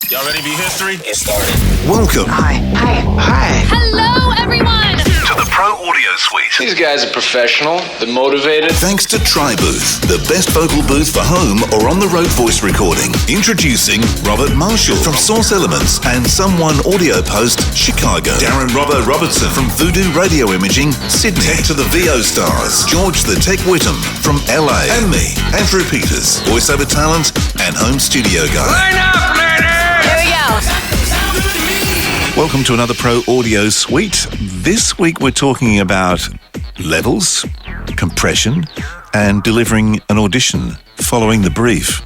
Y'all ready to be history? Get started. Welcome. Hi. Hello, everyone. To the Pro Audio Suite. These guys are professional. They're motivated. Thanks to TriBooth, the best vocal booth for home or on-the-road voice recording. Introducing Robert Marshall from Source Elements and Someone Audio Post, Chicago. Darren Robbo Robertson from Voodoo Radio Imaging, Sydney. Tech to the VO stars. George the Tech Whittam from LA. And me, Andrew Peters, voiceover talent and home studio guy. Line up, ladies! Here we go. Welcome to another Pro Audio Suite. This week we're talking about levels, compression, and delivering an audition following the brief.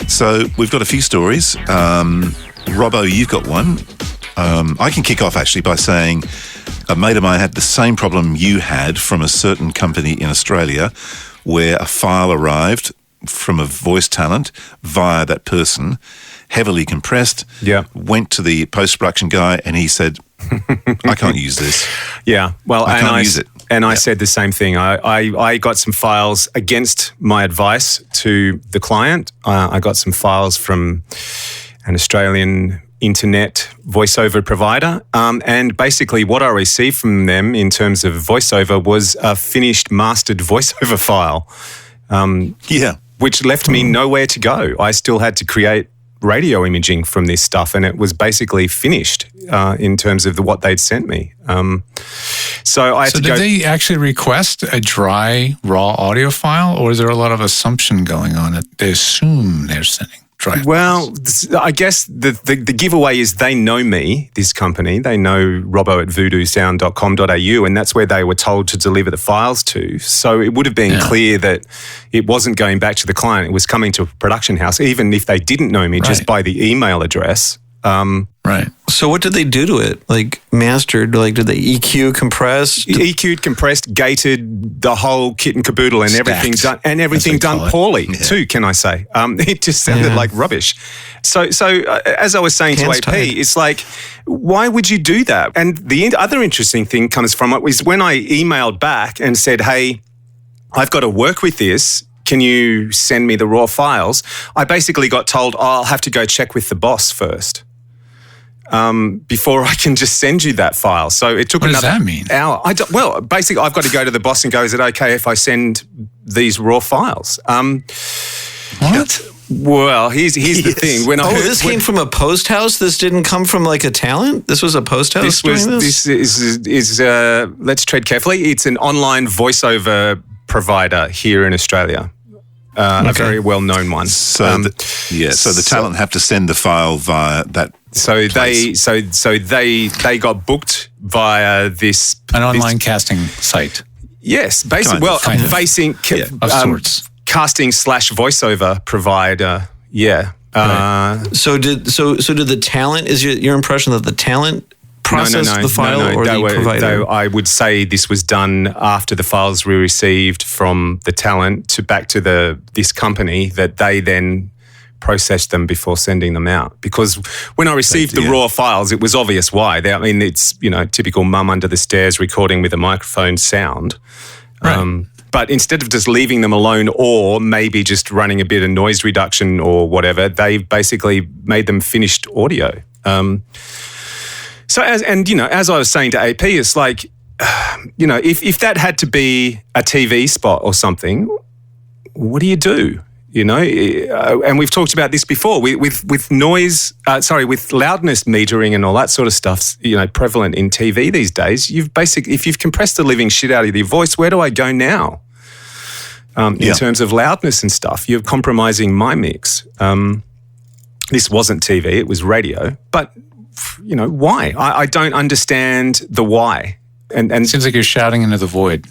So we've got a few stories. Robbo, you've got one. I can kick off actually by saying a mate of mine had the same problem you had from a certain company in Australia where a file arrived from a voice talent via that person, heavily compressed, went to the post-production guy and he said, I can't use this. Yeah, well, I can't use it. And I said the same thing. I got some files against my advice to the client. I got some files from an Australian internet voiceover provider. And basically what I received from them in terms of voiceover was a finished mastered voiceover file. Which left me nowhere to go. I still had to create radio imaging from this stuff, and it was basically finished in terms of what they'd sent me. So I had to go. Did they actually request a dry, raw audio file, or is there a lot of assumption going on that they assume they're sending dry? Well, I guess the giveaway is they know me, this company. They know Robbo at voodoosound.com.au, and that's where they were told to deliver the files to. So it would have been clear that it wasn't going back to the client. It was coming to a production house, even if they didn't know me just by the email address. Right. So what did they do to it? Like mastered? Like did they EQ, compress? EQ'd, compressed, gated, the whole kit and caboodle, and everything done poorly too. Can I say? It just sounded like rubbish. So as I was saying to AP, it's like, why would you do that? And the other interesting thing comes from it was when I emailed back and said, hey, I've got to work with this. Can you send me the raw files? I basically got told, I'll have to go check with the boss first. Before I can just send you that file. So it took another hour. Well, basically, I've got to go to the boss and go, is it okay if I send these raw files? What? Well, here's the thing. This came from a post house? This didn't come from like a talent? This was a post house This is let's tread carefully. It's an online voiceover provider here in Australia. A very well-known one. So the talent have to send the file via that. So they got booked via this an online casting site. Yes, basically. Of sorts. Casting / voiceover provider. Yeah. So did the talent? Is your impression that the talent processed the file or the provider? I would say this was done after the files were received from the talent back to this company that they then processed them before sending them out. Because when I received the raw files, it was obvious why. It's typical mum under the stairs recording with a microphone sound. Right. But instead of just leaving them alone or maybe just running a bit of noise reduction or whatever, they basically made them finished audio. So as I was saying to AP, it's like, if that had to be a TV spot or something, what do you do? And we've talked about this before with noise, with loudness metering and all that sort of stuff, prevalent in TV these days. If you've compressed the living shit out of your voice, where do I go now? In terms of loudness and stuff, you're compromising my mix. This wasn't TV, it was radio, but why? I don't understand the why. And it seems like you're shouting into the void.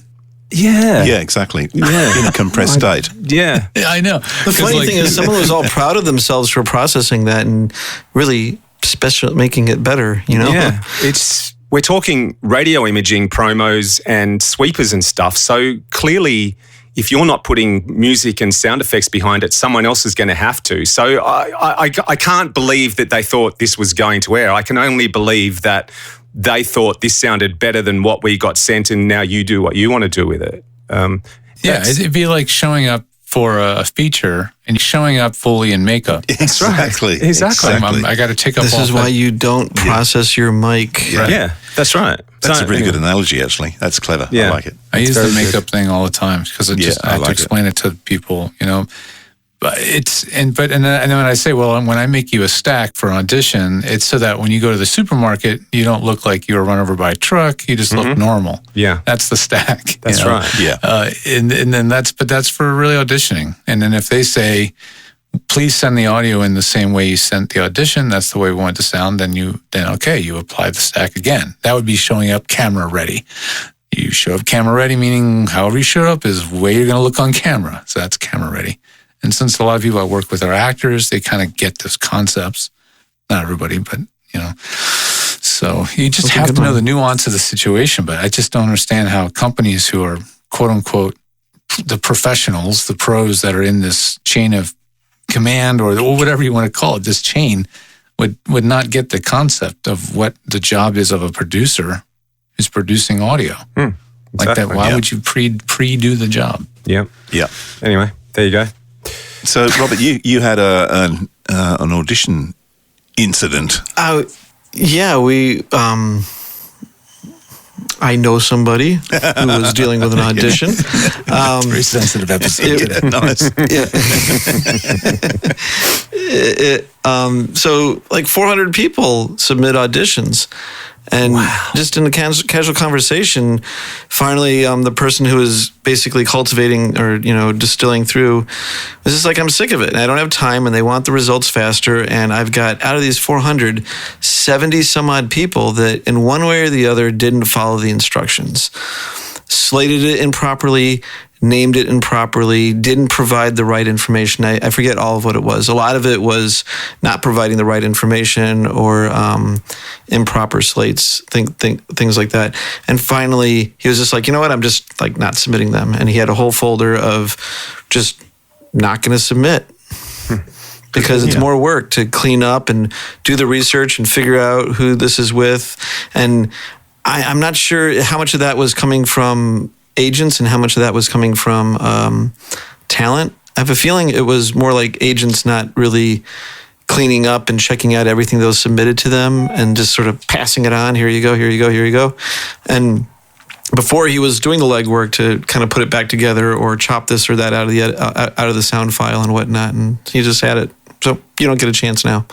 Yeah, exactly. Yeah, in a compressed state. Yeah, I know. The funny thing is, someone was all proud of themselves for processing that and really making it better. Yeah, we're talking radio imaging promos and sweepers and stuff. So clearly, if you're not putting music and sound effects behind it, someone else is going to have to. So I can't believe that they thought this was going to air. I can only believe that they thought this sounded better than what we got sent, and now you do what you want to do with it. It'd be like showing up for a feature and you're showing up fully in makeup. Exactly. Exactly. I got to take up This all is why you don't process your mic. Yeah, that's right. That's So, a really anyway. good analogy, actually. That's clever. Yeah. I like it. I use the very makeup thing all the time because I have to explain it to people, But and then when I say, well, when I make you a stack for an audition, it's so that when you go to the supermarket, you don't look like you were run over by a truck. You just look normal. Yeah. That's the stack. That's right. Yeah. And then that's for really auditioning. And then if they say, please send the audio in the same way you sent the audition, that's the way we want it to sound, then you apply the stack again. That would be showing up camera ready. You show up camera ready, meaning however you show up is the way you're going to look on camera. So that's camera ready. And since a lot of people I work with are actors, they kind of get those concepts. Not everybody, but, So you just have to know the nuance of the situation. But I just don't understand how companies who are, quote unquote, the professionals, the pros that are in this chain of command or whatever you want to call it, this chain, would not get the concept of what the job is of a producer who's producing audio. Like that, why would you pre-do the job? Yeah. Yeah. Anyway, there you go. So, Robert, you had an audition incident. Yeah, I know somebody who was dealing with an audition. Very sensitive episode today. Nice. So like 400 people submit auditions. And just in the casual conversation, finally, the person who was basically cultivating or, distilling through was just like, I'm sick of it. And I don't have time and they want the results faster. And I've got, out of these 400, 70 some odd people that in one way or the other didn't follow the instructions. Slated it improperly, named it improperly, didn't provide the right information. I forget all of what it was. A lot of it was not providing the right information or improper slates, things like that. And finally, he was just like, you know what? I'm just like not submitting them. And he had a whole folder of just not going to submit. Because it's more work to clean up and do the research and figure out who this is with. And I'm not sure how much of that was coming from agents and how much of that was coming from talent. I have a feeling it was more like agents not really cleaning up and checking out everything that was submitted to them and just sort of passing it on. Here you go, here you go, here you go. And before he was doing the legwork to kind of put it back together or chop this or that out of the sound file and whatnot, and he just had it. So you don't get a chance now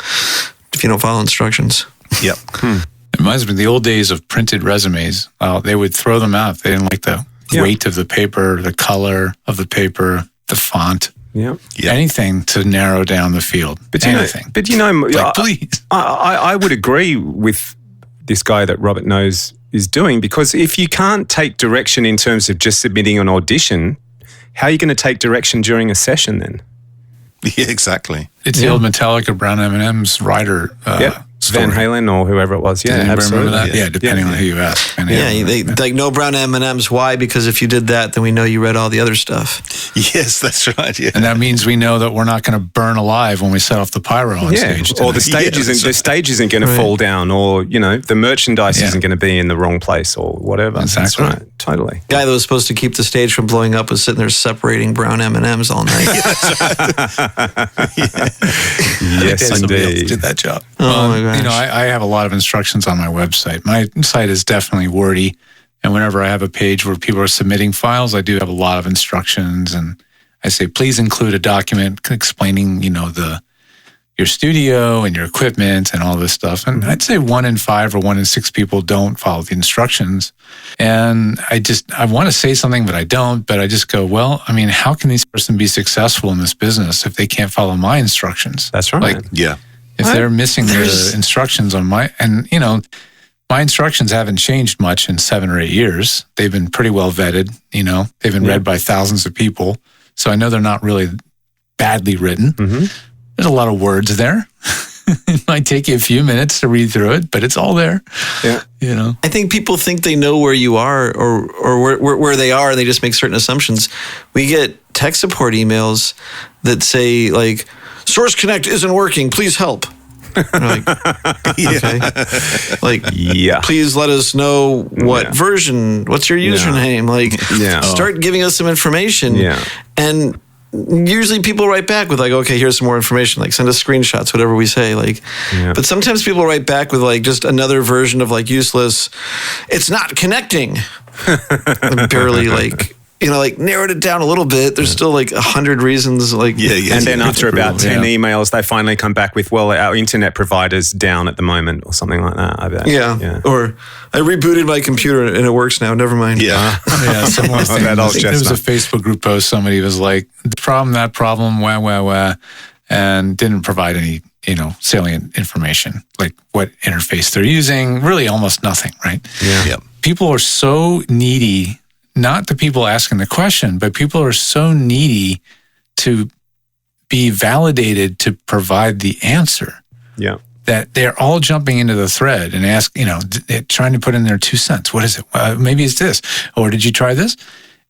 if you don't follow instructions. Yep. It reminds me of the old days of printed resumes. They would throw them out. They didn't like the weight of the paper, the color of the paper, the font. Yeah. Anything to narrow down the field. Anything. Please. I would agree with this guy that Robert knows is doing, because if you can't take direction in terms of just submitting an audition, how are you going to take direction during a session then? Yeah, exactly. It's the old Metallica Brown M&M's rider story. Van Halen or whoever it was. Yeah, absolutely. Remember that? Yeah, depending on who you ask. They like no brown M&Ms. Why? Because if you did that, then we know you read all the other stuff. Yes, that's right. Yeah. And that means we know that we're not going to burn alive when we set off the pyro on stage. Or the stage isn't going to fall down, or the merchandise isn't going to be in the wrong place, or whatever. Exactly. That's right. Totally. The guy that was supposed to keep the stage from blowing up was sitting there separating brown M&Ms all night. Yes, Somebody else indeed. did that job. Oh my gosh. I have a lot of instructions on my website. My site is definitely wordy. And whenever I have a page where people are submitting files, I do have a lot of instructions. And I say, please include a document explaining, your studio and your equipment and all this stuff. And I'd say 1 in 5 or 1 in 6 people don't follow the instructions. And I want to say something, but I don't. But I just go, well, I mean, how can this person be successful in this business if they can't follow my instructions? That's right. If they're missing the instructions on my instructions haven't changed much in 7 or 8 years. They've been pretty well vetted, they've been read by thousands of people. So I know they're not really badly written. Mm-hmm. There's a lot of words there. It might take you a few minutes to read through it, but it's all there. Yeah. I think people think they know where you are or where they are, and they just make certain assumptions. We get tech support emails that say, like, Source Connect isn't working, please help. Like, okay. Please let us know what version, what's your username? Like, start giving us some information. Yeah. And usually people write back with like, okay, here's some more information, like send us screenshots, whatever we say, like, but sometimes people write back with like just another version of like useless, it's not connecting. Barely like, like narrowed it down a little bit. There's still like 100 reasons. Like, and then after about 10 emails, they finally come back with, well, our internet provider's down at the moment or something like that, I bet. Yeah. Or I rebooted my computer and it works now. Never mind. Yeah. Similar thing. There was a Facebook group post. Somebody was like, that problem, wah, and didn't provide any, salient information, like what interface they're using, really almost nothing, right? Yeah. People are so needy, not the people asking the question, but people are so needy to be validated to provide the answer. Yeah. That they're all jumping into the thread and ask, trying to put in their 2 cents. What is it? Maybe it's this. Or did you try this?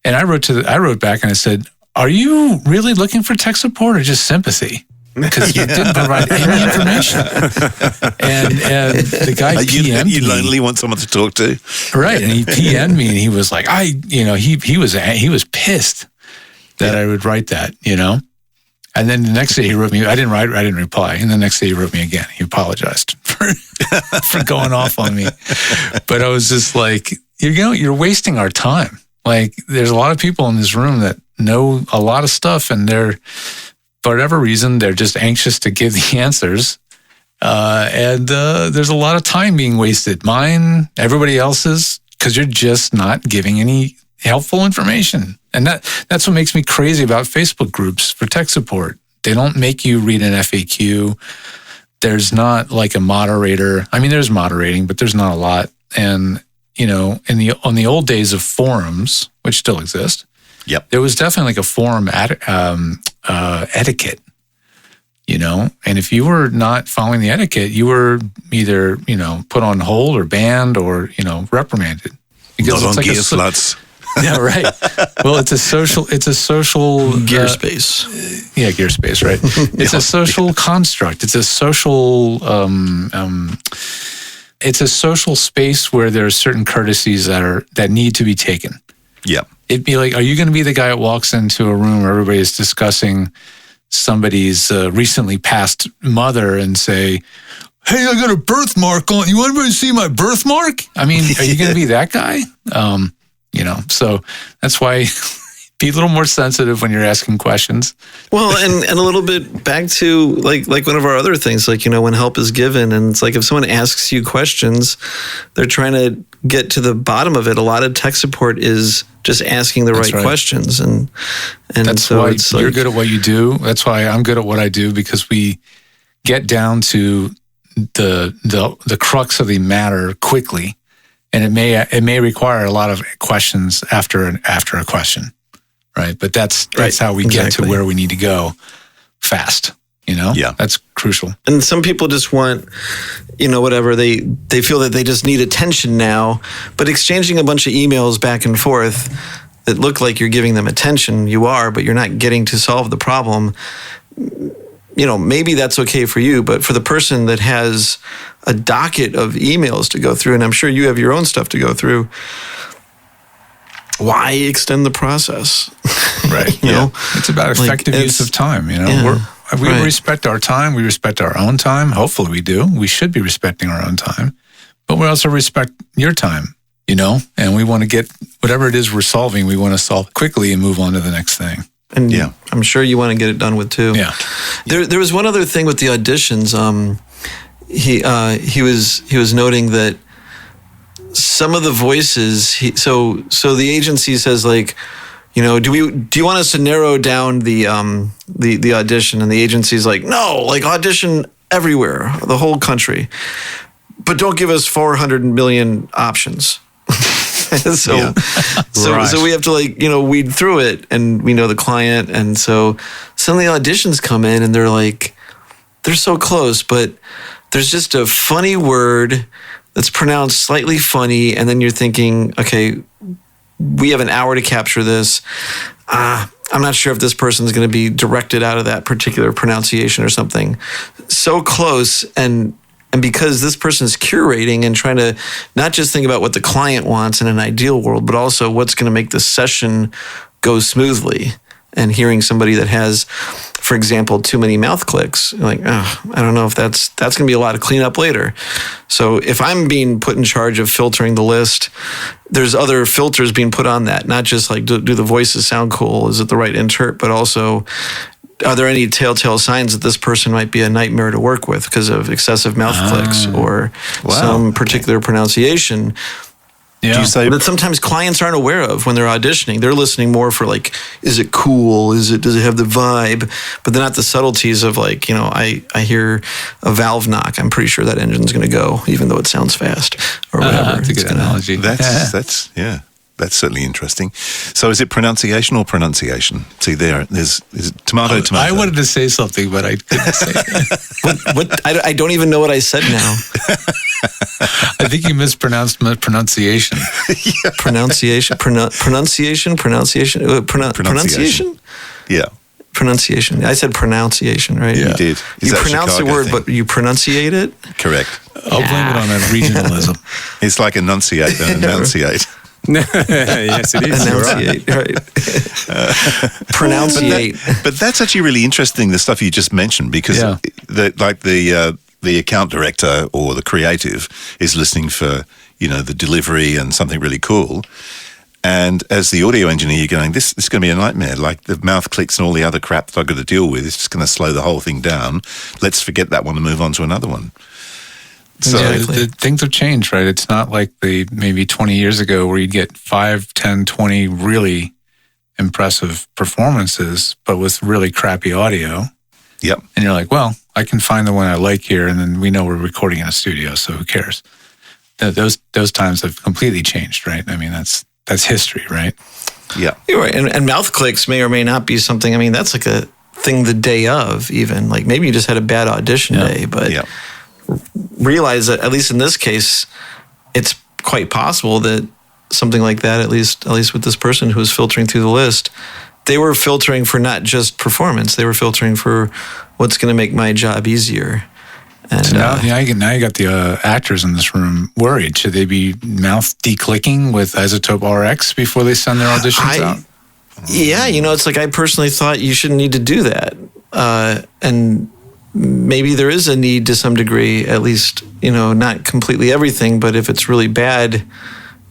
And I wrote back and I said, are you really looking for tech support or just sympathy? Because you didn't provide any information. And the guy PM'd you me. lonely want someone to talk to, right? And he PM'd me, and he was like, he was pissed that I would write that, And then the next day he wrote me. I didn't reply. And the next day he wrote me again. He apologized for going off on me. But I was just like, you're wasting our time. Like, there's a lot of people in this room that know a lot of stuff, and for whatever reason, they're just anxious to give the answers. And there's a lot of time being wasted. Mine, everybody else's, because you're just not giving any helpful information. And that's what makes me crazy about Facebook groups for tech support. They don't make you read an FAQ. There's not like a moderator. I mean, there's moderating, but there's not a lot. And, on the old days of forums, which still exist, there was definitely like a forum etiquette, and if you were not following the etiquette, you were either, put on hold or banned or, reprimanded. Because not it's on like gear sluts. Yeah, right. Well, it's a social gear space. Yeah, gear space, right? It's a social construct. It's a social, it's a social space where there are certain courtesies that need to be taken. Yeah. It'd be like, are you going to be the guy that walks into a room where everybody's discussing somebody's recently passed mother and say, hey, I got a birthmark on. You want everybody to see my birthmark? I mean, are you going to be that guy? So that's why be a little more sensitive when you're asking questions. Well, and a little bit back to like one of our other things, like, when help is given, and it's like if someone asks you questions, they're trying to get to the bottom of it. A lot of tech support is just asking the right questions, and that's so why it's you're like, good at what you do. That's why I'm good at what I do, because we get down to the crux of the matter quickly, and it may require a lot of questions after a question, right? But that's how we get to where we need to go fast. Yeah, that's crucial. And some people just want, whatever, they feel that they just need attention now, but exchanging a bunch of emails back and forth that look like you're giving them attention, you are, but you're not getting to solve the problem. Maybe that's okay for you, but for the person that has a docket of emails to go through, and I'm sure you have your own stuff to go through, why extend the process? Right. It's about effective use of time. We respect our time. We respect our own time. Hopefully we do. We should be respecting our own time, but we also respect your time, and we want to get whatever it is we're solving, we want to solve quickly and move on to the next thing. And I'm sure you want to get it done with too. Yeah. There was one other thing with the auditions. He was noting that some of the voices. So the agency says, like, do you want us to narrow down the audition? And the agency's like, no, like, audition everywhere, the whole country, but don't give us 400 million options. So we have to weed through it, and we know the client, and so some of the auditions come in and they're like, they're so close, but there's just a funny word that's pronounced slightly funny, and then you're thinking, okay, we have an hour to capture this. I'm not sure if this person's going to be directed out of that particular pronunciation or something. So close, and because this person's curating and trying to not just think about what the client wants in an ideal world, but also what's going to make the session go smoothly. and hearing somebody that has, for example, too many mouth clicks, you're like, oh, I don't know if that's going to be a lot of cleanup later. So if I'm being put in charge of filtering the list, there's other filters being put on that, not just like, do the voices sound cool? Is it the right insert? But also, are there any telltale signs that this person might be a nightmare to work with because of excessive mouth clicks or some particular pronunciation? Yeah. Do you say That sometimes clients aren't aware of when they're auditioning. They're listening more for like, is it cool? Does it have the vibe? But they're not the subtleties of like, I hear a valve knock. I'm pretty sure that engine's going to go, even though it sounds fast or whatever. That's a good analogy. That's certainly interesting. So is it pronunciation or pronunciation? See there's tomato. I wanted to say something, but I couldn't say it. What? I don't even know what I said now. I think you mispronounced pronunciation. Pronunciation. Yeah. Pronunciation. I said pronunciation, right? You did. Is You that pronounce the Chicago word, thing? but you pronunciate it? Correct. I'll blame it on a regionalism. It's like enunciate and enunciate. Yes, it is. You're right. Enunciate, right. Pronunciate. But that's actually really interesting, the stuff you just mentioned, because the account director or the creative is listening for, the delivery and something really cool. And as the audio engineer, you're going, this is going to be a nightmare. Like the mouth clicks and all the other crap that I've got to deal with, it's just going to slow the whole thing down. Let's forget that one and move on to another one. So Things have changed, right? It's not like maybe 20 years ago where you'd get 5, 10, 20 really impressive performances, but with really crappy audio. Yep. And you're like, well, I can find the one I like here, and then we know we're recording in a studio, so who cares? Those times have completely changed, right? I mean, that's history, right? Yeah. You're right. And mouth clicks may or may not be something. I mean, that's like a thing the day of, even. Like maybe you just had a bad audition day, but realize that at least in this case, it's quite possible that something like that, at least with this person who was filtering through the list, they were filtering for not just performance. They were filtering for what's going to make my job easier. And so now you got the actors in this room worried. Should they be mouth declicking with Isotope RX before they send their auditions out? Yeah, it's like I personally thought you shouldn't need to do that. And maybe there is a need to some degree, at least, not completely everything, but if it's really bad.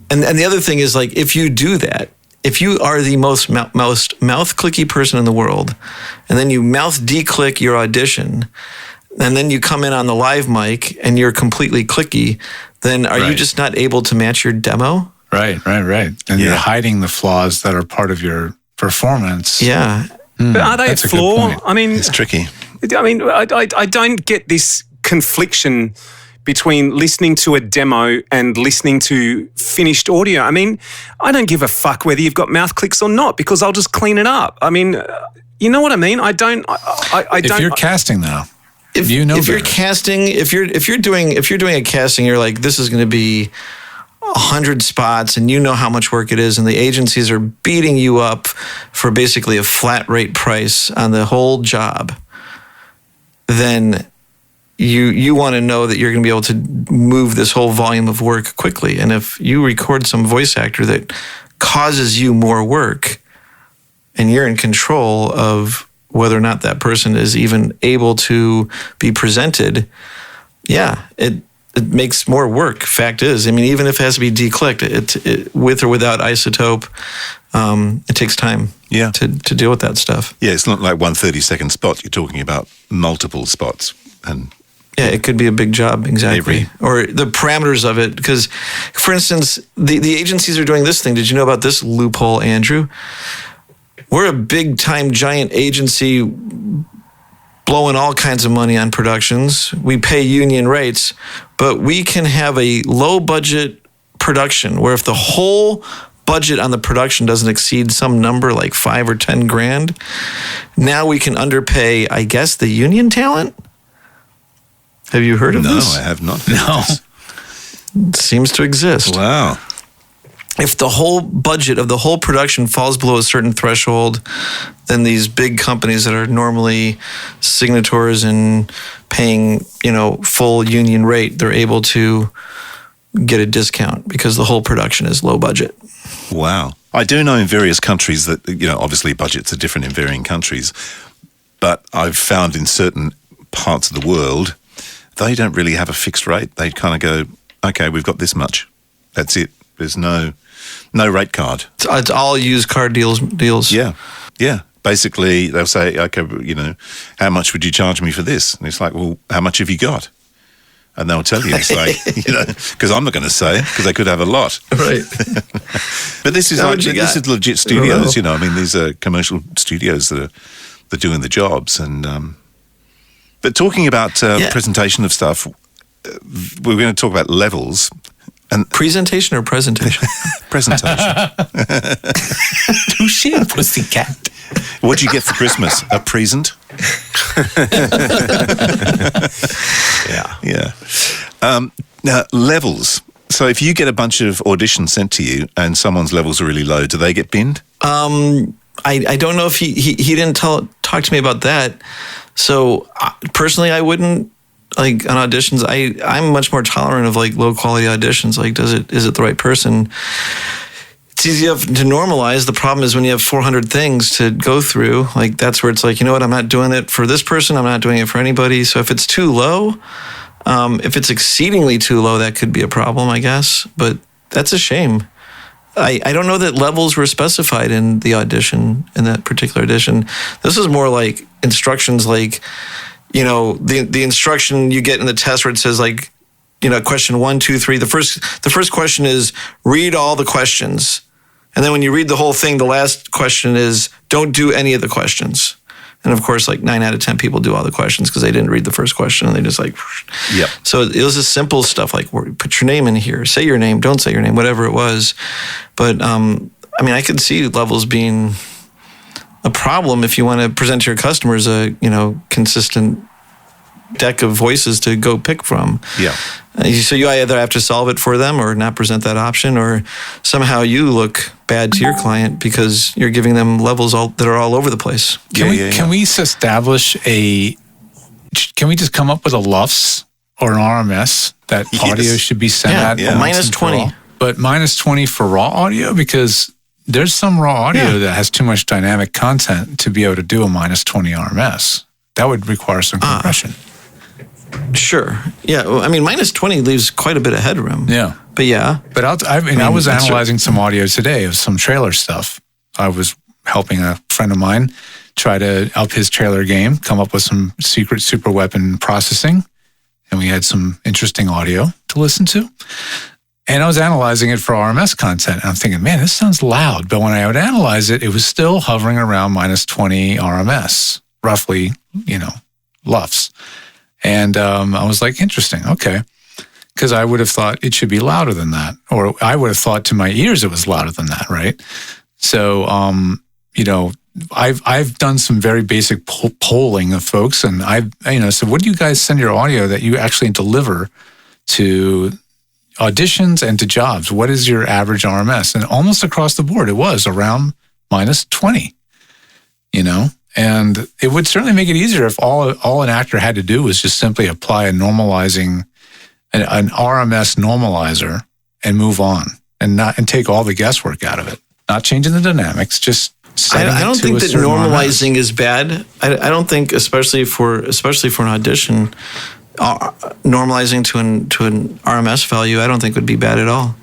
And the other thing is, like, if you do that, if you are the most mouth clicky person in the world, and then you mouth declick your audition, and then you come in on the live mic and you're completely clicky, then are you just not able to match your demo? Right. And you're hiding the flaws that are part of your performance. Yeah. But are they a flaw? I mean, it's tricky. I mean, I don't get this confliction between listening to a demo and listening to finished audio. I mean, I don't give a fuck whether you've got mouth clicks or not because I'll just clean it up. I mean, you know what I mean? I don't. If you're casting though, if you're casting, if you're doing a casting, you're like, this is going to be 100 spots, and you know how much work it is, and the agencies are beating you up for basically a flat rate price on the whole job. Then you want to know that you're going to be able to move this whole volume of work quickly. And if you record some voice actor that causes you more work, and you're in control of whether or not that person is even able to be presented, it makes more work. Fact is, I mean, even if it has to be declicked, it with or without Isotope, it takes time to deal with that stuff. Yeah, it's not like 1 30-second spot. You're talking about multiple spots. And it could be a big job, exactly. Or the parameters of it. Because, for instance, the agencies are doing this thing. Did you know about this loophole, Andrew? We're a big-time giant agency blowing all kinds of money on productions. We pay union rates, but we can have a low-budget production where if the whole budget on the production doesn't exceed some number like $5 or $10 grand, now we can underpay, I guess, the union talent? Have you heard of this? No, I have not. No. It seems to exist. Wow. If the whole budget of the whole production falls below a certain threshold, then these big companies that are normally signatories and paying, full union rate, they're able to get a discount because the whole production is low budget. Wow. I do know in various countries that, obviously budgets are different in varying countries, but I've found in certain parts of the world, they don't really have a fixed rate. They kind of go, okay, we've got this much. That's it. There's no rate card. It's all used car deals. Yeah. Basically, they'll say, okay, how much would you charge me for this? And it's like, well, how much have you got? And they'll tell you. It's like, because I'm not going to say, because they could have a lot. Right. But this is this is legit studios. These are commercial studios that are doing the jobs. And but talking about presentation of stuff, we're going to talk about levels. And presentation or presentation? Presentation. Touche, pussycat. What'd you get for Christmas? A present? Yeah. Now, levels. So if you get a bunch of auditions sent to you and someone's levels are really low, do they get binned? I don't know if he didn't talk to me about that. So personally, I wouldn't. Like on auditions, I'm much more tolerant of like low quality auditions. Like, is it the right person? It's easy enough to normalize. The problem is when you have 400 things to go through, like that's where it's like, you know what, I'm not doing it for this person. I'm not doing it for anybody. So if it's too low, if it's exceedingly too low, that could be a problem, I guess. But that's a shame. I don't know that levels were specified in the audition, in that particular audition. This is more like instructions, like, the instruction you get in the test where it says like, question 1, 2, 3. The first question is read all the questions. And then when you read the whole thing, the last question is don't do any of the questions. And of course, like 9 out of 10 people do all the questions because they didn't read the first question and they just like, yep. So it was just simple stuff like put your name in here, say your name, don't say your name, whatever it was. But I could see levels being a problem if you want to present to your customers a consistent deck of voices to go pick from. Yeah. So you either have to solve it for them or not present that option, or somehow you look bad to your client because you're giving them levels that are all over the place. Can we establish can we just come up with a LUFS or an RMS that audio should be sent at? Yeah. Minus 20. But minus 20 for raw audio, because there's some raw audio that has too much dynamic content to be able to do a minus 20 RMS. That would require some compression. Sure. Yeah. Well, minus 20 leaves quite a bit of headroom. Yeah. But yeah. But I was analyzing some audio today of some trailer stuff. I was helping a friend of mine try to up his trailer game, come up with some secret super weapon processing. And we had some interesting audio to listen to. And I was analyzing it for RMS content. And I'm thinking, man, this sounds loud. But when I would analyze it, it was still hovering around minus 20 RMS, roughly, LUFS. And I was like, interesting, okay. Because I would have thought it should be louder than that. Or I would have thought to my ears it was louder than that, right? So, I've done some very basic polling of folks. And so what do you guys send your audio that you actually deliver to auditions and to jobs? What is your average RMS? And almost across the board, it was around minus 20, And it would certainly make it easier if all an actor had to do was just simply apply an RMS normalizer and move on and take all the guesswork out of it. Not changing the dynamics, just setting I don't it to think a that certain normalizing RMS. is bad. I don't think, especially for an audition, normalizing to an RMS value, I don't think would be bad at all.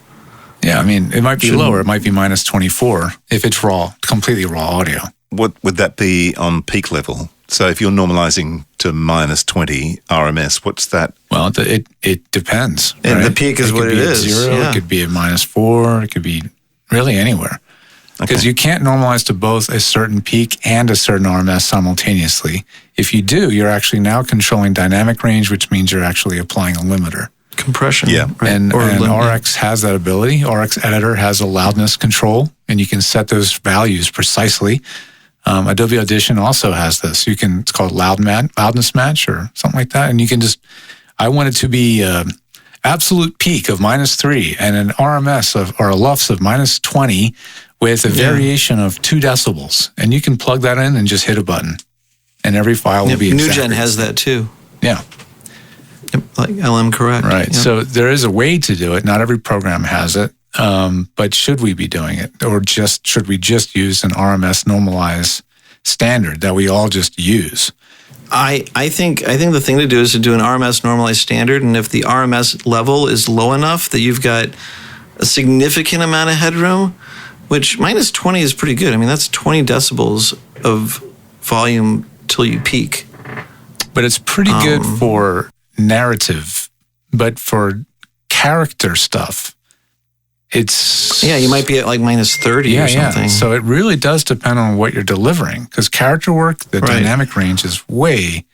Yeah, it might be lower. It might be minus 24 if it's raw, completely raw audio. What would that be on peak level? So if you're normalizing to minus 20 RMS, what's that? Well, it depends. And right? the peak is what it is. 0, yeah. It could be a minus 4. It could be really anywhere. Because you can't normalize to both a certain peak and a certain RMS simultaneously. If you do, you're actually now controlling dynamic range, which means you're actually applying a limiter. Compression. Yeah. Right? And RX has that ability. RX Editor has a loudness control, and you can set those values precisely. Adobe Audition also has this. It's called loudness match or something like that. And you can I want it to be absolute peak of minus 3 and an RMS or a LUFS of minus 20 with a variation of 2 decibels. And you can plug that in and just hit a button. And every file will be exact. NewGen has that too. Yeah. Yep. like LM correct. Right. Yeah. So there is a way to do it. Not every program has it. But should we be doing it, or should we just use an RMS normalized standard that we all just use? I think the thing to do is to do an RMS normalized standard, and if the RMS level is low enough that you've got a significant amount of headroom, which minus 20 is pretty good. I mean, that's 20 decibels of volume till you peak. But it's pretty good for narrative, but for character stuff, it's... Yeah, you might be at like minus 30 or something. Yeah. So it really does depend on what you're delivering, because character work, the dynamic range is way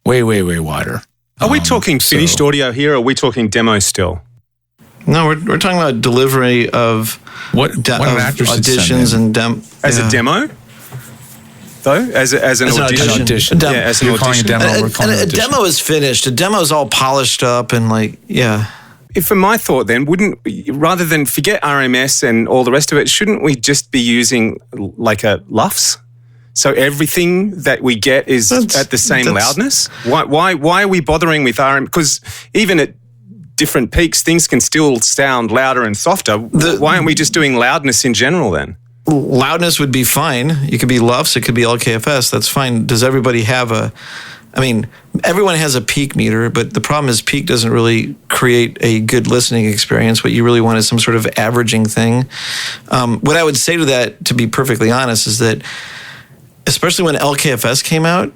wider. Are we talking finished audio here, or are we talking demo still? No, we're talking about delivery of what an actor should auditions send in. and As a demo, though, as an audition. audition. Yeah, as an You're calling audition. a demo. We're calling it a an audition. demo is finished. A demo is all polished up and like, yeah. For my thought, then, rather than forget RMS and all the rest of it, shouldn't we just be using like a LUFS? So everything that we get is at the same loudness? Why are we bothering with RM? Because even at different peaks, things can still sound louder and softer. Why aren't we just doing loudness in general then? Loudness would be fine. It could be LUFS, it could be LKFS. That's fine. Does everybody have everyone has a peak meter, but the problem is peak doesn't really create a good listening experience. What you really want is some sort of averaging thing. What I would say to that, to be perfectly honest, is that especially when LKFS came out,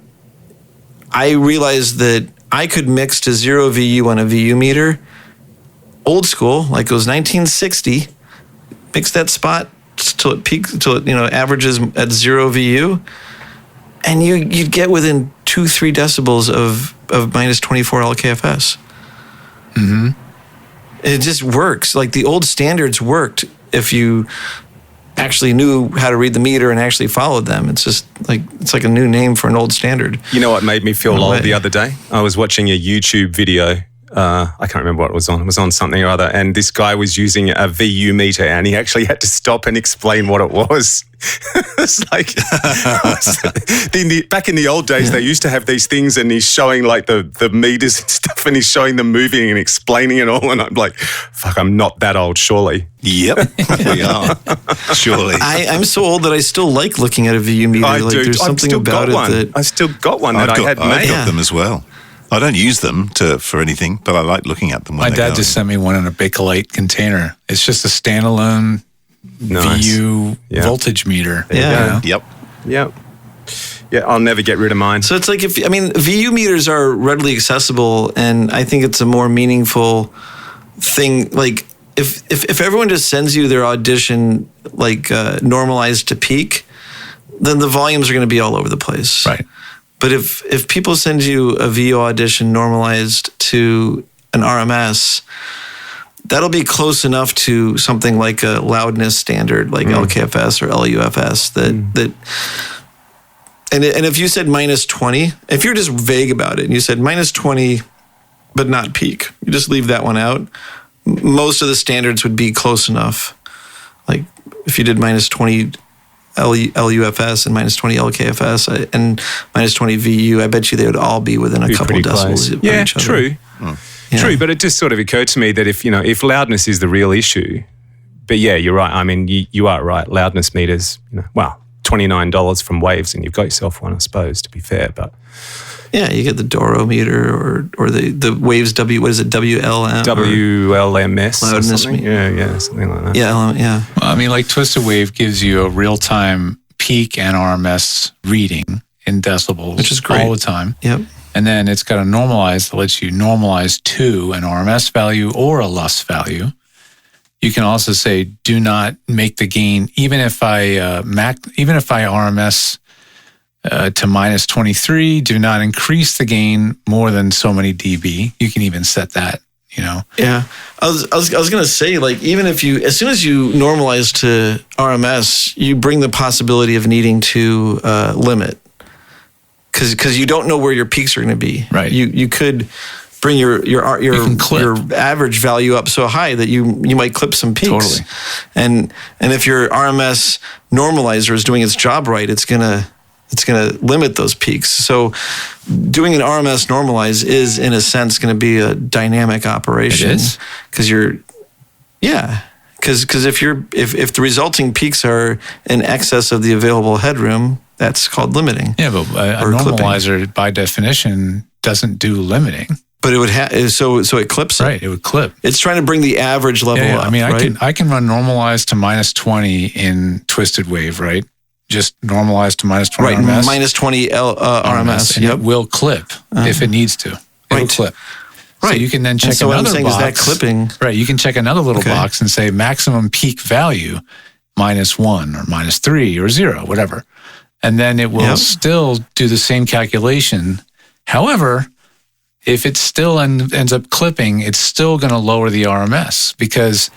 I realized that I could mix to 0 VU on a VU meter, old school, like it was 1960, mix that spot till it peaks, till it averages at 0 VU, and you'd get within 2-3 decibels of minus 24 LKFS. Mm-hmm. It just works. Like the old standards worked if you actually knew how to read the meter and actually followed them. It's just like, it's like a new name for an old standard. You know what made me feel old the other day? I was watching a YouTube video. I can't remember what it was on. It was on something or other. And this guy was using a VU meter, and he actually had to stop and explain what it was. It's like, back in the old days, they used to have these things, and he's showing like the meters and stuff, and he's showing them moving and explaining it all. And I'm like, fuck, I'm not that old, surely. Yep, we are. Surely. I'm so old that I still like looking at a VU meter. I like do. there's something about it that I still got one that I had made. I've got them as well. I don't use them for anything, but I like looking at them. My dad just sent me one in a Bakelite container. It's just a standalone VU voltage meter. Yeah. Yep. Yep. Yeah, I'll never get rid of mine. So it's like VU meters are readily accessible, and I think it's a more meaningful thing. Like if everyone just sends you their audition like normalized to peak, then the volumes are going to be all over the place. Right. But if people send you a VU audition normalized to an RMS, that'll be close enough to something like a loudness standard, like LKFS or LUFS. And if you said minus 20, if you're just vague about it and you said minus 20, but not peak, you just leave that one out. Most of the standards would be close enough. Like if you did minus 20 LUFS and minus 20 LKFS and minus 20 VU, I bet you they would all be within a couple decibels of each other. True. True, but it just sort of occurred to me that if loudness is the real issue, but yeah, you're right. I mean, you are right. Loudness meters, $29 from Waves, and you've got yourself one, I suppose, to be fair. But yeah, you get the Doro meter or the Waves WLM? WLMS. Loudness or something. meter. Yeah, something like that. Yeah, yeah. Well, I mean, like Twisted Wave gives you a real-time peak and RMS reading in decibels, which is great all the time. Yep. And then it's got a normalize that lets you normalize to an RMS value or a LUS value. You can also say, do not make the gain, even if I RMS to minus 23, do not increase the gain more than so many dB. You can even set that, Yeah. I was going to say, like, even if as soon as you normalize to RMS, you bring the possibility of needing to limit. Because you don't know where your peaks are going to be. Right. You could bring your average value up so high that you might clip some peaks. Totally. And if your RMS normalizer is doing its job right, it's gonna It's going to limit those peaks. So doing an RMS normalize is, in a sense, going to be a dynamic operation. It is? Because if the resulting peaks are in excess of the available headroom, that's called limiting. Yeah, but a or clipping. normalizer, by definition, doesn't do limiting. But it would so it clips it. Right, it would clip. It's trying to bring the average level Yeah, up. I mean, right? I can run normalized to -20 in twisted wave, right? Just normalized to -20 right, RMS. minus 20 RMS. And Yep. it will clip if it needs to. It'll Right. clip. So Right. you can then check And so what I'm another saying box. is that clipping. Right, you can check another little Okay. box and say maximum peak value -1 or -3 or 0, whatever. And then it will Yep. still do the same calculation. However, if it still ends up clipping, it's still going to lower the RMS because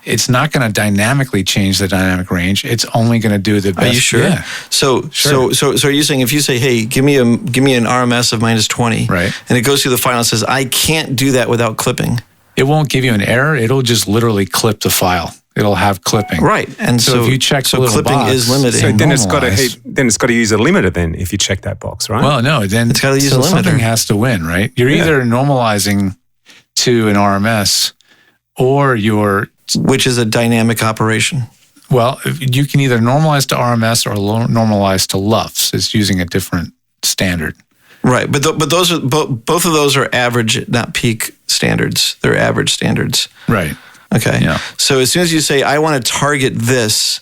it's not going to dynamically change the dynamic range. It's only going to do the best. Are you sure? Yeah. So are you saying if you say, hey, give me an RMS of -20, Right. and it goes through the file and says, I can't do that without clipping. It won't give you an error. It'll just literally clip the file. It'll have clipping. Right. And So if you check the little clipping box, is limiting. So then it's got normalize. to use a limiter then if you check that box, right? Well, no, then It's gotta use so a limiter. something has to win, right? You're either normalizing to an RMS or which is a dynamic operation. well, you can either normalize to RMS or normalize to LUFS. It's using a different standard. Right. But those are both of those are average, not peak standards. They're average standards. Right. Okay. Yeah. So as soon as you say, I want to target this,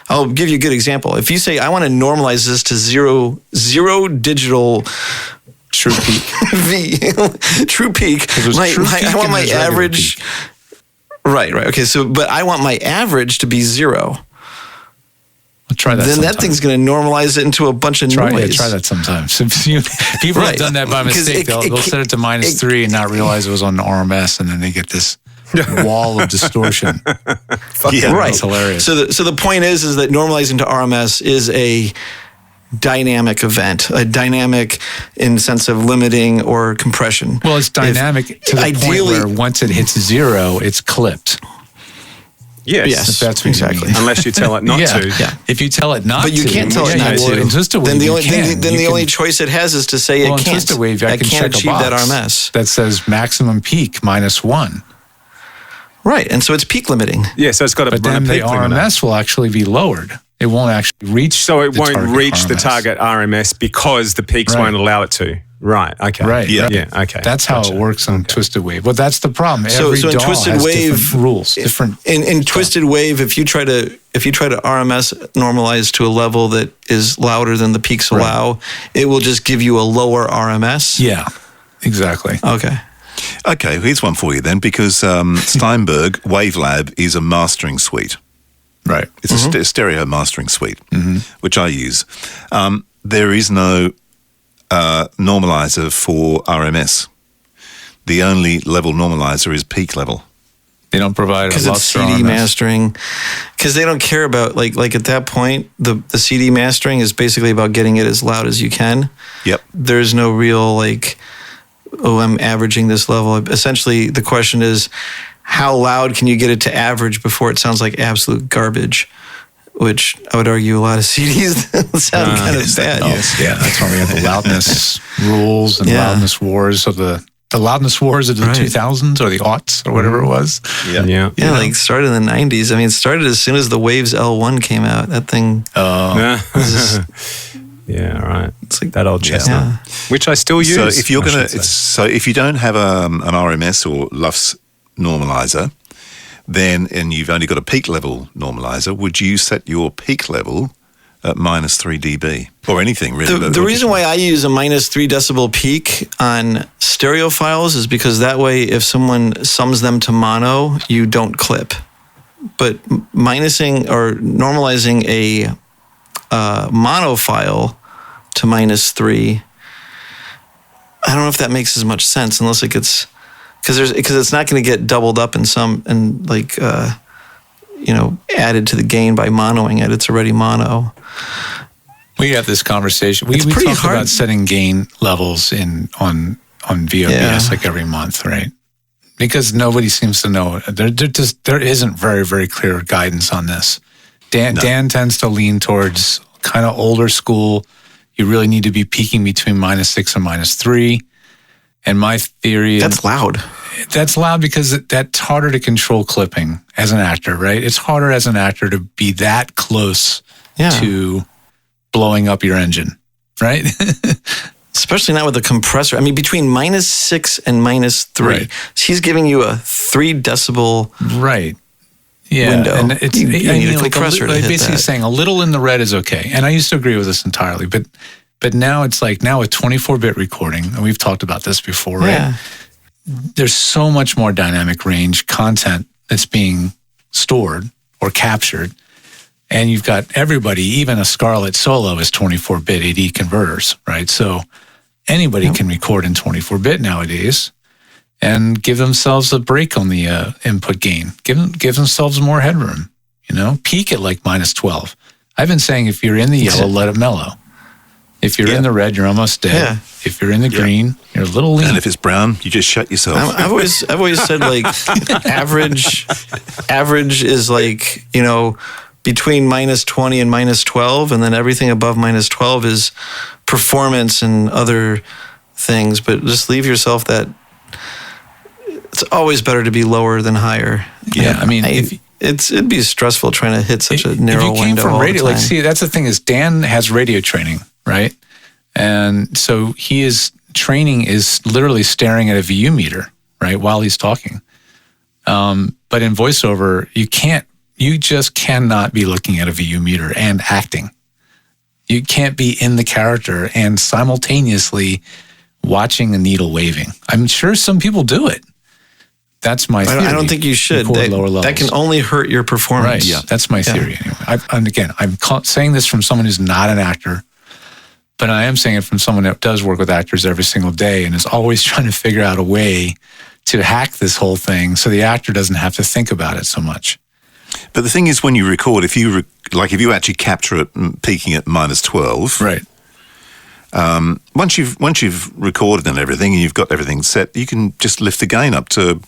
I'll give you a good example. If you say, I want to normalize this to zero digital True peak. V, true peak. there's true peak I want and my there's regular average. peak. Right. Okay. So, but I want my average to be 0. I'll try that Then sometime. that thing's going to normalize it into a bunch of Try noise. that sometimes. People have Right. done that by Because mistake. They'll set it to -3 and not realize it was on the RMS, and then they get this wall of distortion. Yeah. Right. It's hilarious. So the point is that normalizing to RMS is a dynamic event, a dynamic in the sense of limiting or compression. Well, it's dynamic to the point where once it hits 0, it's clipped. yes. If that's what exactly. you mean. Unless you tell it not to. Yeah. If you tell it not to. But you can't tell it yeah, not well, to. in twisted wave, Then the you only can. then You the can- only choice it has is to say well, it in can't. twisted wave, I can can't check a achieve box that RMS. that says maximum peak -1. Right, and so it's peak limiting. Yeah, so it's got to But run then a the peak limiter. RMS will actually be lowered. It won't actually reach. So it the won't target reach the RMS. target RMS because the peaks Right. won't allow it to. Right. Okay. Right. Yeah. Yeah. Okay. That's how Gotcha. it works on twisted wave. But that's the problem. So Every in DAW twisted has wave different rules. Different. In twisted wave, if you try to RMS normalize to a level that is louder than the peaks allow, it will just give you a lower RMS. Yeah. Exactly. Okay. Okay, here's one for you then, because Steinberg Wavelab is a mastering suite. Right. It's a stereo mastering suite, which I use. There is no normalizer for RMS. The only level normalizer is peak level. They don't provide a Because it's luster CD RMS. mastering. Because they don't care about, like at that point, the CD mastering is basically about getting it as loud as you can. Yep. There's no real, I'm averaging this level. Essentially, the question is, how loud can you get it to average before it sounds like absolute garbage? Which I would argue a lot of CDs sound kind of bad. Yeah, that's why we have the loudness rules and Yeah. loudness wars of the loudness wars of the Right. 2000s or the aughts or whatever it was. Yeah. Yeah. Yeah, like started in the 90s. I mean, it started as soon as the Waves L1 came out. That thing Yeah. was just, Yeah. Right. it's like, That old chestnut, yeah. which I still use. So if you're I gonna, should say. so if you don't have an RMS or LUFS normalizer, then and you've only got a peak level normalizer, would you set your peak level at -3 dB or anything really? The reason why I use a -3 decibel peak on stereo files is because that way, if someone sums them to mono, you don't clip. But minusing or normalizing a mono file to -3, I don't know if that makes as much sense unless it gets because it's not going to get doubled up in some and added to the gain by monoing it. It's already mono. We have this conversation. We pretty talk hard. about setting gain levels on VOBS Yeah. like every month, right? Because nobody seems to know. There isn't very, very clear guidance on this. Dan tends to lean towards kind of older school You really need to be peaking between -6 and -3. And my theory That's loud. That's loud because that's harder to control clipping as an actor, right? It's harder as an actor to be that close to blowing up your engine, right? Especially not with a compressor. I mean, between -6 and -3, Right. he's giving you a 3 decibel Right. Yeah. window. And it's you need a compressor to hit basically that. saying a little in the red is okay. And I used to agree with this entirely, but now it's like now with 24-bit recording, and we've talked about this before, right? Yeah. There's so much more dynamic range content that's being stored or captured. And you've got everybody, even a Scarlett Solo is 24-bit AD converters, right? So anybody can record in 24-bit nowadays and give themselves a break on the input gain. Give themselves more headroom, peak at like -12. I've been saying if you're in the yellow, let it mellow. If you're in the red, you're almost dead. Yeah. If you're in the green, you're a little lean. And if it's brown, you just shut yourself. I've always said like average is like, between -20 and -12, and then everything above -12 is performance and other things. But just leave yourself that it's always better to be lower than higher. Yeah, I mean, it'd be stressful trying to hit such a narrow if you came window from all radio, the time. like, see, that's the thing is Dan has radio training, right? And so his training is literally staring at a VU meter, right, while he's talking. But in voiceover, you just cannot be looking at a VU meter and acting. You can't be in the character and simultaneously watching the needle waving. I'm sure some people do it. That's my theory. I don't think you should. Record lower levels. That can only hurt your performance. Right. Yeah, that's my theory. Anyway. And again, I'm saying this from someone who's not an actor, but I am saying it from someone that does work with actors every single day and is always trying to figure out a way to hack this whole thing so the actor doesn't have to think about it so much. But the thing is, when you record, if you actually capture it peaking at -12, right? Once you've recorded and everything, and you've got everything set, you can just lift the gain up to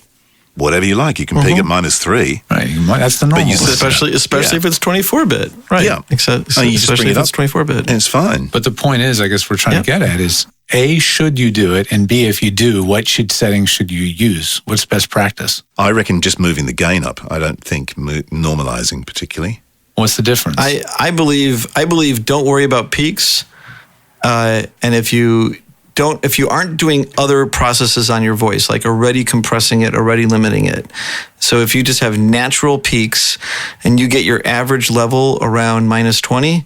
whatever you like. You can peak at -3. Right. That's the normal. Especially if it's 24-bit. Right. Yeah. Especially you just bring if it it's up 24-bit. and it's fine. But the point is, I guess we're trying to get at is, A, should you do it? And B, if you do, what settings should you use? What's best practice? I reckon just moving the gain up. I don't think normalizing particularly. What's the difference? I believe don't worry about peaks. And if you aren't doing other processes on your voice, like already compressing it, already limiting it. So if you just have natural peaks and you get your average level around -20,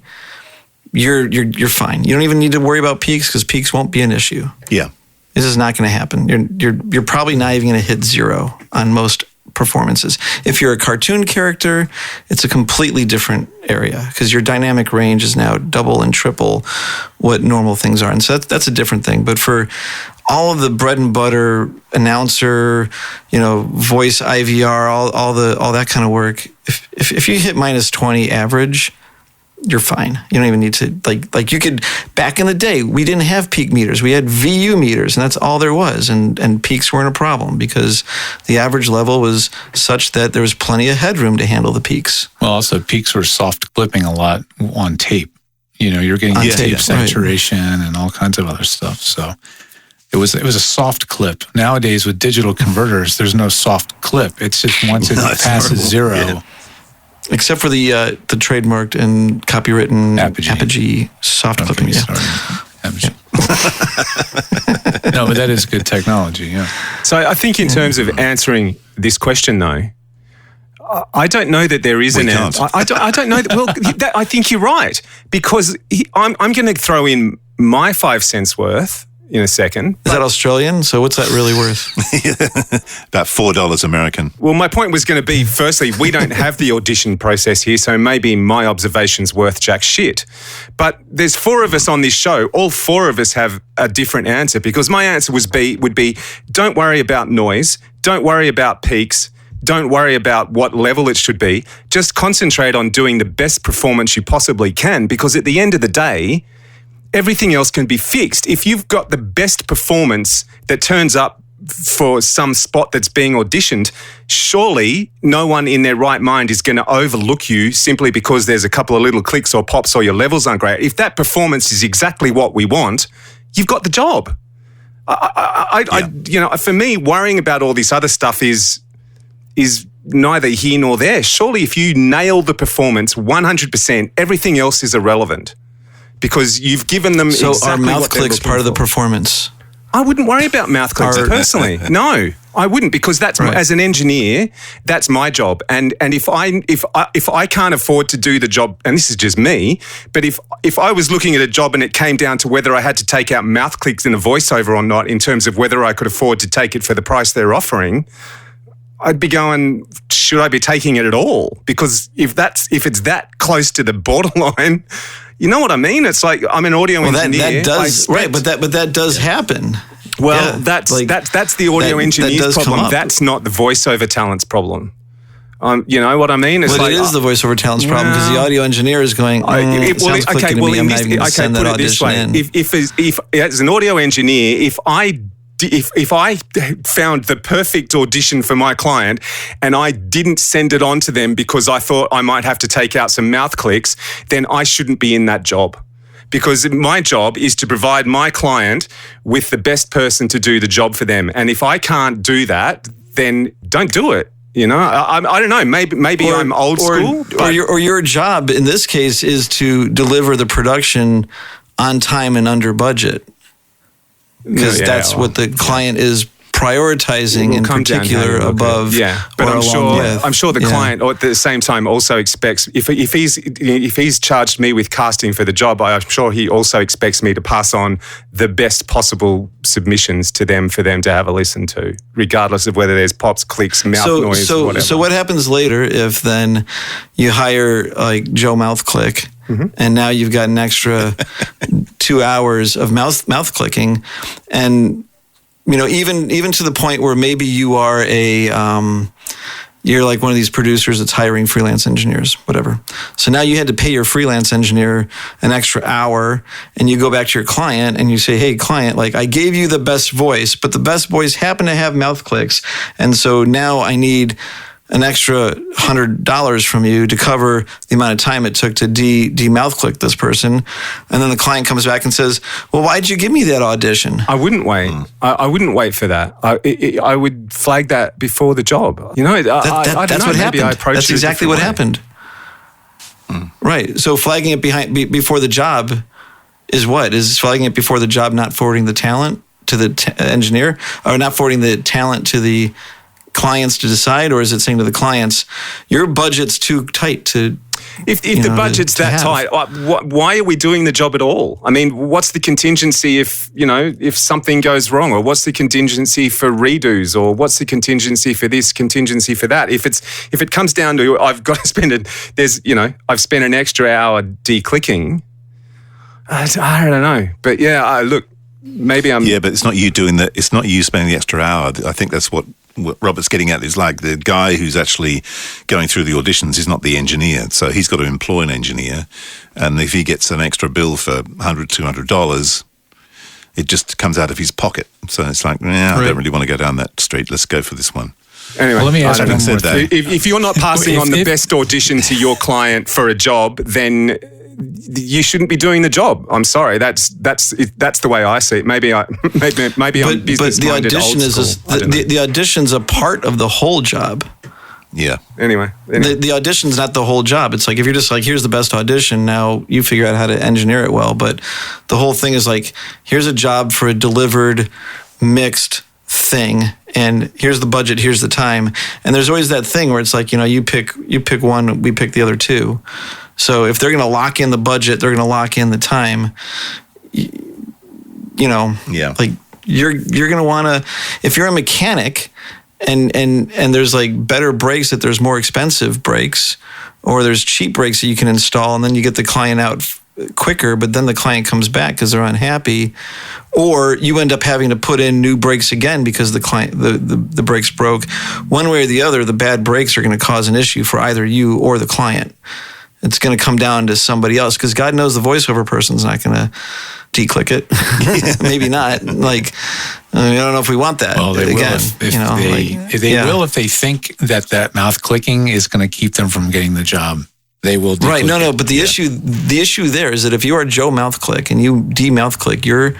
you're fine. You don't even need to worry about peaks because peaks won't be an issue. Yeah. This is not going to happen. You're probably not even going to hit 0 on most performances. If you're a cartoon character, it's a completely different area because your dynamic range is now double and triple what normal things are. And so that's a different thing. But for all of the bread and butter announcer, voice IVR, all that kind of work, if you hit -20 average, you're fine. You don't even need to like you could. Back in the day, we didn't have peak meters. We had VU meters, and that's all there was. And peaks weren't a problem because the average level was such that there was plenty of headroom to handle the peaks. Well, also peaks were soft clipping a lot on tape. You're getting tape saturation and all kinds of other stuff. So it was a soft clip. Nowadays with digital converters, there's no soft clip. It's just once it passes 0. Yeah. Except for the trademarked and copywritten Apogee soft clipping. Apogee. No, but that is good technology, yeah. So I think in terms of answering this question, though, I don't know that there is an answer. I don't know. Well, I think you're right because I'm going to throw in my 5 cents worth in a second. Is that Australian? So what's that really worth? About $4 American. Well, my point was going to be, firstly, we don't have the audition process here, so maybe my observation's worth jack shit. But there's 4 of us on this show. All 4 of us have a different answer because my answer would be don't worry about noise, don't worry about peaks, don't worry about what level it should be. Just concentrate on doing the best performance you possibly can because at the end of the day, everything else can be fixed. If you've got the best performance that turns up for some spot that's being auditioned, surely no one in their right mind is going to overlook you simply because there's a couple of little clicks or pops or your levels aren't great. If that performance is exactly what we want, you've got the job. For me, worrying about all this other stuff is neither here nor there. Surely if you nail the performance 100%, everything else is irrelevant because you've given them So exactly are mouth what they're clicks looking part of the for. performance? I wouldn't worry about mouth clicks personally. No, I wouldn't, because that's Right. as an engineer, that's my job. And if I can't afford to do the job, and this is just me, but if I was looking at a job and it came down to whether I had to take out mouth clicks in a voiceover or not, in terms of whether I could afford to take it for the price they're offering, I'd be going, should I be taking it at all? Because if it's that close to the borderline, you know what I mean? It's like I'm an audio engineer. That does right, but that does happen. Well, Yeah, that's like, the audio that engineer's does come problem. up. That's not the voiceover talent's problem. You know what I mean? It's But it is the voiceover talent's problem because the audio engineer is going, it sounds clicking to me. I'm not even going to send that audition in. If as an audio engineer, if I found the perfect audition for my client and I didn't send it on to them because I thought I might have to take out some mouth clicks, then I shouldn't be in that job. Because my job is to provide my client with the best person to do the job for them. And if I can't do that, then don't do it. You know, I don't know. Maybe I'm old school. Or your job in this case is to deliver the production on time and under budget. Because that's what the client is prioritizing in particular above. Yeah, but I'm sure the client, or at the same time, also expects if he's charged me with casting for the job, I'm sure he also expects me to pass on the best possible submissions to them for them to have a listen to, regardless of whether there's pops, clicks, mouth noise, or whatever. So what happens later if then you hire like Joe Mouthclick? Mm-hmm. And now you've got an extra 2 hours of mouth clicking, and even to the point where maybe you are you're like one of these producers that's hiring freelance engineers, whatever. So now you had to pay your freelance engineer an extra hour, and you go back to your client and you say, "Hey, client, like I gave you the best voice, but the best voice happened to have mouth clicks, and so now I need an extra $100 from you to cover the amount of time it took to de-mouth click this person." And then the client comes back and says, "Well, why'd you give me that audition?" I wouldn't wait. I wouldn't wait for that. I would flag that before the job. You know, I don't that's know. what Maybe I happened. approached That's it a exactly different what way. happened. Right. So flagging it before the job is what? Is flagging it before the job not forwarding the talent to the engineer, or not forwarding the talent to the clients to decide, or is it saying to the clients, your budget's too tight to... If the budget's to that have. tight, why are we doing the job at all? I mean, what's the contingency if something goes wrong, or what's the contingency for redos, or what's the contingency for this, contingency for that? If it comes down to I've got to spend I've spent an extra hour declicking. I don't know, but yeah, look, maybe I'm. Yeah, but it's not you doing that. It's not you spending the extra hour. I think that's what Robert's getting at, is like the guy who's actually going through the auditions is not the engineer. So he's got to employ an engineer. And if he gets an extra bill for $100, $200, it just comes out of his pocket. So it's like, I don't really want to go down that street. Let's go for this one. Anyway, Well, let me ask I you haven't one said more that. thing. if you're not passing on the If- best audition to your client for a job, then you shouldn't be doing the job. I'm sorry. That's the way I see it. Maybe I'm business the minded. audition the audition's a part of the whole job. Yeah. Anyway. The audition's not the whole job. It's like if you're just like, here's the best audition, now you figure out how to engineer it well. But the whole thing is like, here's a job for a delivered, mixed thing, and here's the budget, here's the time. And there's always that thing where it's like, you pick one, we pick the other two. So if they're going to lock in the budget, they're going to lock in the time. Yeah. Like you're going to want to, if you're a mechanic and there's like better brakes, that there's more expensive brakes, or there's cheap brakes that you can install, and then you get the client out quicker, but then the client comes back because they're unhappy, or you end up having to put in new brakes again because the client the brakes broke. One way or the other, the bad brakes are going to cause an issue for either you or the client. It's going to come down to somebody else, because God knows the voiceover person's not going to declick it. Maybe not. Like, I don't know if we want that. Well, they again. Will if they think that mouth clicking is going to keep them from getting the job. They will. Right. No. But the issue there is that if you are Joe Mouth Click and you de-mouth click your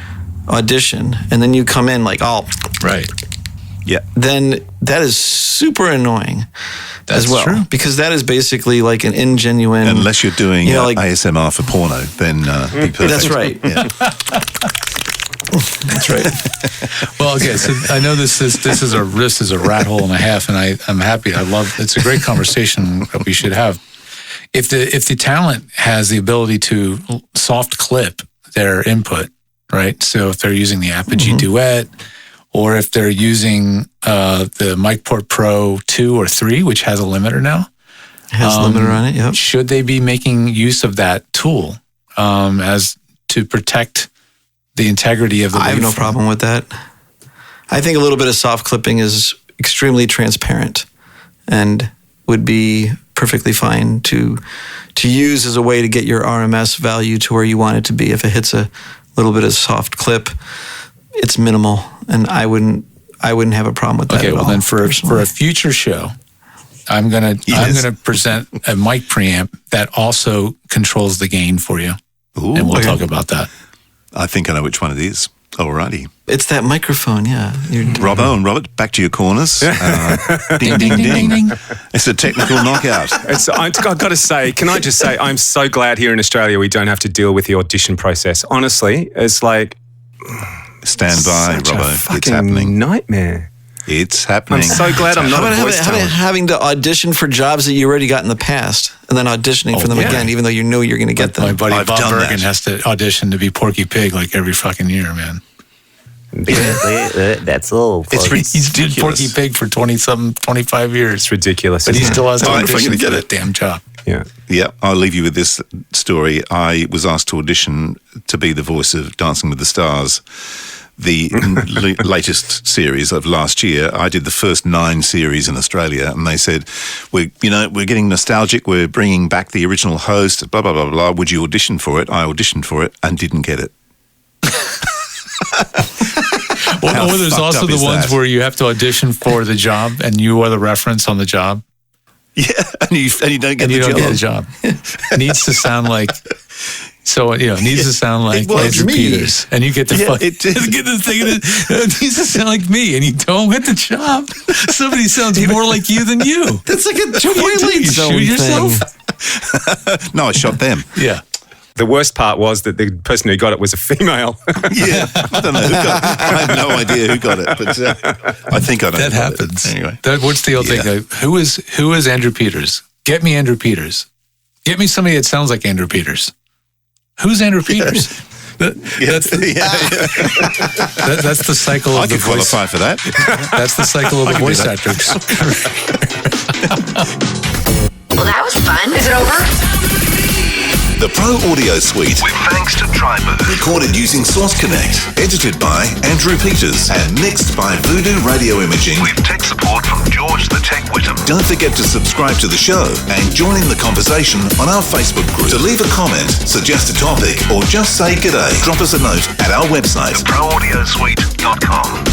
audition, and then you come in like, right. Yeah. Then that is super annoying. That's as well, true. because that is basically like an ingenuine. Unless you're doing like ASMR for porno, then be perfect. That's right. Yeah. That's right. Well, okay. So I know this is a rat hole and a half, and I'm happy. It's a great conversation that we should have. If the talent has the ability to soft clip their input, right? So if they're using the Apogee Duet, or if they're using the MicPort Pro 2 or 3, which has a limiter now. It has a limiter on it, yep. Should they be making use of that tool as to protect the integrity of the I have no waveform? problem with that. I think a little bit of soft clipping is extremely transparent and would be perfectly fine to use as a way to get your RMS value to where you want it to be. If it hits a little bit of soft clip, it's minimal, and I wouldn't have a problem with that. Okay, at well all, then for personally. a future show, I'm gonna present a mic preamp that also controls the gain for you, Ooh, and we'll talk about that. I think I know which one it is. Alrighty. It's that microphone, yeah. Robbo and Robert, back to your corners. Ding, ding, ding. It's a technical knockout. I've got to say, can I just say, I'm so glad here in Australia we don't have to deal with the audition process. Honestly, it's like... Stand by, such a Robbo. It's fucking happening. nightmare. It's happening. I'm so glad I'm not a voice How about talent. having to audition for jobs that you already got in the past, and then auditioning for them again, even though you know you're going to get them? My buddy I've Bob done Bergen that. has to audition to be Porky Pig like every fucking year, man. That's all. He's did Porky Pig for 25 years, It's ridiculous. but he isn't it? still has to Oh, if I audition can for get that it. damn job. Yeah. Yeah, I'll leave you with this story. I was asked to audition to be the voice of Dancing with the Stars, the latest series of last year. I did the first 9 series in Australia, and they said, we're getting nostalgic. We're bringing back the original host, blah, blah, blah, blah. Would you audition for it? I auditioned for it and didn't get it. How Or there's fucked also up the is ones that? where you have to audition for the job and you are the reference on the job. Yeah, and you don't get And you the don't job. get the job. It needs to sound like it needs to sound like It was Andrew me. Peters. And you get the it did. get the thing, it needs to sound like me, and you don't get the job. Somebody sounds more like you than you. That's like a What do you do? Twilight You Zone shoot yourself? thing. No, I shot them. Yeah. The worst part was that the person who got it was a female. Yeah, I don't know who got it. I have no idea who got it, but I think I know. That who got it. happens. Anyway. What's the old thing? Who is Andrew Peters? Get me Andrew Peters. Get me somebody that sounds like Andrew Peters. Who's Andrew Peters? That's the cycle I of the could voice. qualify for that. That's the cycle of the voice actor. Well, that was fun. Is it over? The Pro Audio Suite, With thanks to TriMove. recorded using Source Connect, edited by Andrew Peters, and mixed by Voodoo Radio Imaging. With tech support from George the Tech Whittam. Don't forget to subscribe to the show and join in the conversation on our Facebook group. To leave a comment, suggest a topic, or just say g'day, drop us a note at our website. ProAudioSuite.com.